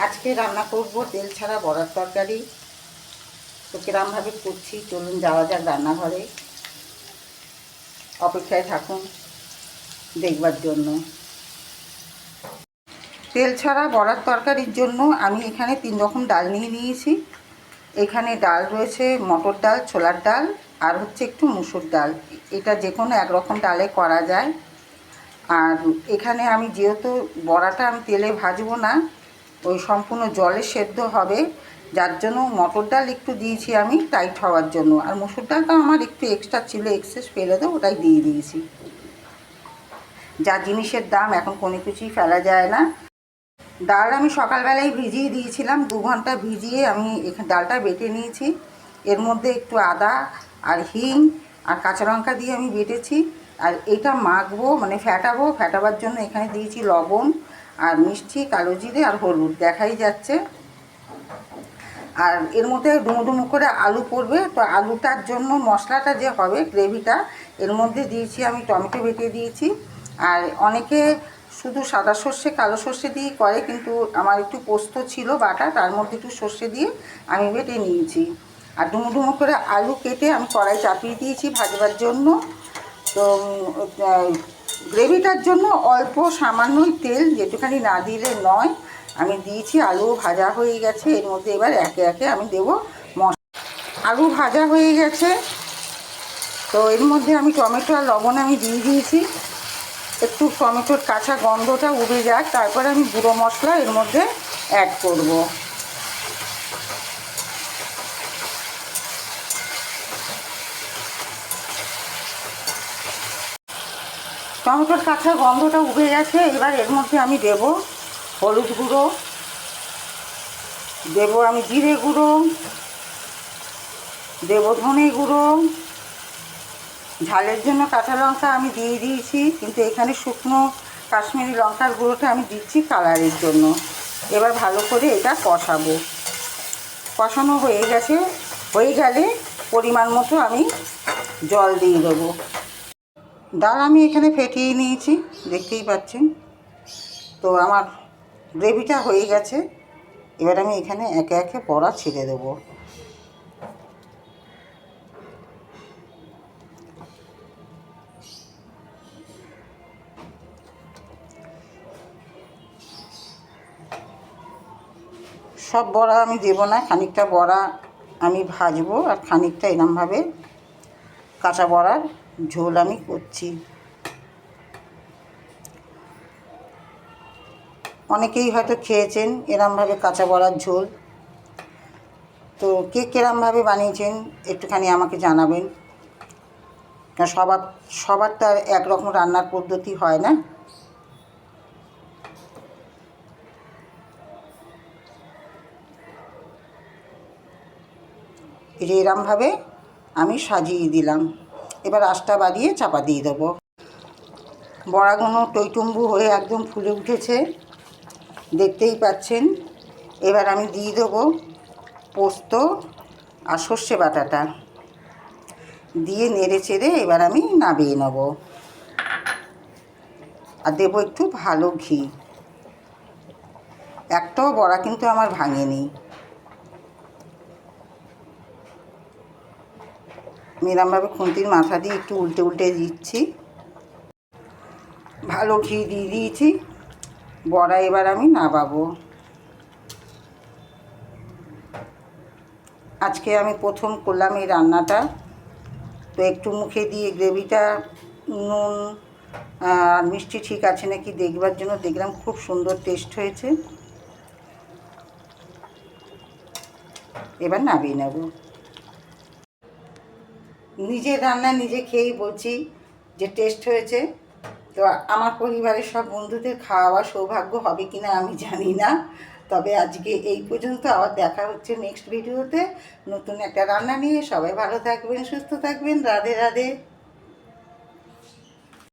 আজকে রান্না করব তেল ছাড়া বড়ার তরকারি। তো কিরমভাবে করছি চলুন যাওয়া যাক রান্নাঘরে। অপেক্ষায় থাকুন দেখবার জন্য। তেল ছাড়া বড়ার তরকারির জন্য আমি এখানে 3 রকম ডাল নিয়ে নিয়েছি। এখানে ডাল রয়েছে মটর ডাল, ছোলার ডাল আর হচ্ছে একটু মুসুর ডাল। এটা যে কোনো এক রকম ডালে করা যায়। আর এখানে আমি যেহেতু বড়াটা আমি তেলে ভাজবো না, ওই সম্পূর্ণ জলে সেদ্ধ হবে, যার জন্য মটর ডাল একটু দিয়েছি আমি টাইট হওয়ার জন্য। আর মুসুর ডালটা আমার একটু এক্সট্রা ছিল, এক্সেস ফেলে দেবো, ওটাই দিয়ে দিয়েছি। যা জিনিসের দাম এখন কোনো কিছুই ফেলা যায় না। ডাল আমি সকালবেলায় ভিজিয়ে দিয়েছিলাম, 2 ঘন্টা ভিজিয়ে আমি এখানে ডালটা বেটে নিয়েছি। এর মধ্যে একটু আদা আর হিং আর কাঁচা লঙ্কা দিয়ে আমি বেটেছি। আর এটা মাখবো, মানে ফ্যাটাবার জন্য এখানে দিয়েছি লবণ আর মিষ্টি, কালো জিরে আর হলুদ, দেখাই যাচ্ছে। আর এর মধ্যে ডুমো করে আলু পড়বে। তো আলুটার জন্য মশলাটা যে হবে, গ্রেভিটা, এর মধ্যে দিয়েছি আমি টমেটো বেটে দিয়েছি। আর অনেকে শুধু সাদা সর্ষে কালো সর্ষে দিয়ে করে, কিন্তু আমার একটু পোস্ত ছিল বাটা, তার মধ্যে একটু সর্ষে দিয়ে আমি বেটে নিয়েছি। আর ডুমো করে আলু কেটে আমি কড়াই চাপিয়ে দিয়েছি ভাজবার জন্য। তো গ্রেভিটার জন্য অল্প সামান্যই তেল, যেটুখানি না দিলে নয়, আমি দিয়েছি। আলু ভাজা হয়ে গেছে, এর মধ্যে এবার একে একে আমি দেবো মশলা। আলু ভাজা হয়ে গেছে, তো এর মধ্যে আমি টমেটো আর লবণ আমি দিয়ে দিয়েছি। একটু টমেটোর কাঁচা গন্ধটা উবে যাক, তারপরে আমি গুঁড়ো মশলা এর মধ্যে অ্যাড করব। টমেটোর কাঁচা গন্ধটা উবে গেছে, এবার এর মধ্যে আমি দেব হলুদ গুঁড়ো, দেব আমি জিরে গুঁড়ো, দেব ধনে গুঁড়ো। ঝালের জন্য কাঁচা লঙ্কা আমি দিয়ে দিয়েছি, কিন্তু এখানে শুকনো কাশ্মীরি লঙ্কার গুঁড়োটা আমি দিচ্ছি কালারের জন্য। এবার ভালো করে এটা কষাবো। কষানো হয়ে গেলে পরিমাণ মতো আমি জল দিয়ে দেবো। ডাল আমি এখানে ফেটিয়ে নিয়েছি, দেখতেই পাচ্ছেন। তো আমার গ্রেভিটা হয়ে গেছে, এবার আমি এখানে একে একে বড়া ছেড়ে দেবো। সব বড়া আমি দেবো না, খানিকটা বড়া আমি ভাজবো আর খানিকটা এরমভাবে কাঁচা বড়ার ঝোল আমি করছি। অনেকেই হয়তো খেয়েছেন এরমভাবে কাঁচা বড়ার ঝোল। তো কে কেরমভাবে বানিয়েছেন একটুখানি আমাকে জানাবেন, কারণ সবার তো আর একরকম রান্নার পদ্ধতি হয় না। এরমভাবে আমি সাজিয়ে দিলাম। এবার আঁচটা বাড়িয়ে চাপা দিয়ে দেবো। বড়াগুলো টইটুম্বু হয়ে একদম ফুলে উঠেছে, দেখতেই পাচ্ছেন। এবার আমি দিয়ে দেবো পোস্ত আর সর্ষে বাটাটা দিয়ে নেড়ে চেড়ে এবার আমি নামিয়ে নেব। আর দেবো একটু ভালো ঘি। একটাও বড়া কিন্তু আমার ভাঙেনি। এরমভাবে খুন্তির মাথা দিয়ে একটু উল্টে দিচ্ছি। ভালো ঘি দিয়ে দিয়েছি। বড়া এবার আমি নামাবো। আজকে আমি প্রথম করলাম এই রান্নাটা, তো একটু মুখে দিয়ে গ্রেভিটা নুন আর মিষ্টি ঠিক আছে নাকি দেখবার জন্য দেখলাম, খুব সুন্দর টেস্ট হয়েছে। এবার নামিয়ে নেব। নিজের রান্না নিজে খেয়েই বলছি যে টেস্ট হয়েছে। তো আমার পরিবারের সব বন্ধুদের খাওয়ার সৌভাগ্য হবে কি না আমি জানি না, তবে আজকে এই পর্যন্ত। আবার দেখা হচ্ছে নেক্সট ভিডিওতে নতুন একটা রান্না নিয়ে। সবাই ভালো থাকবেন, সুস্থ থাকবেন। রাধে রাধে।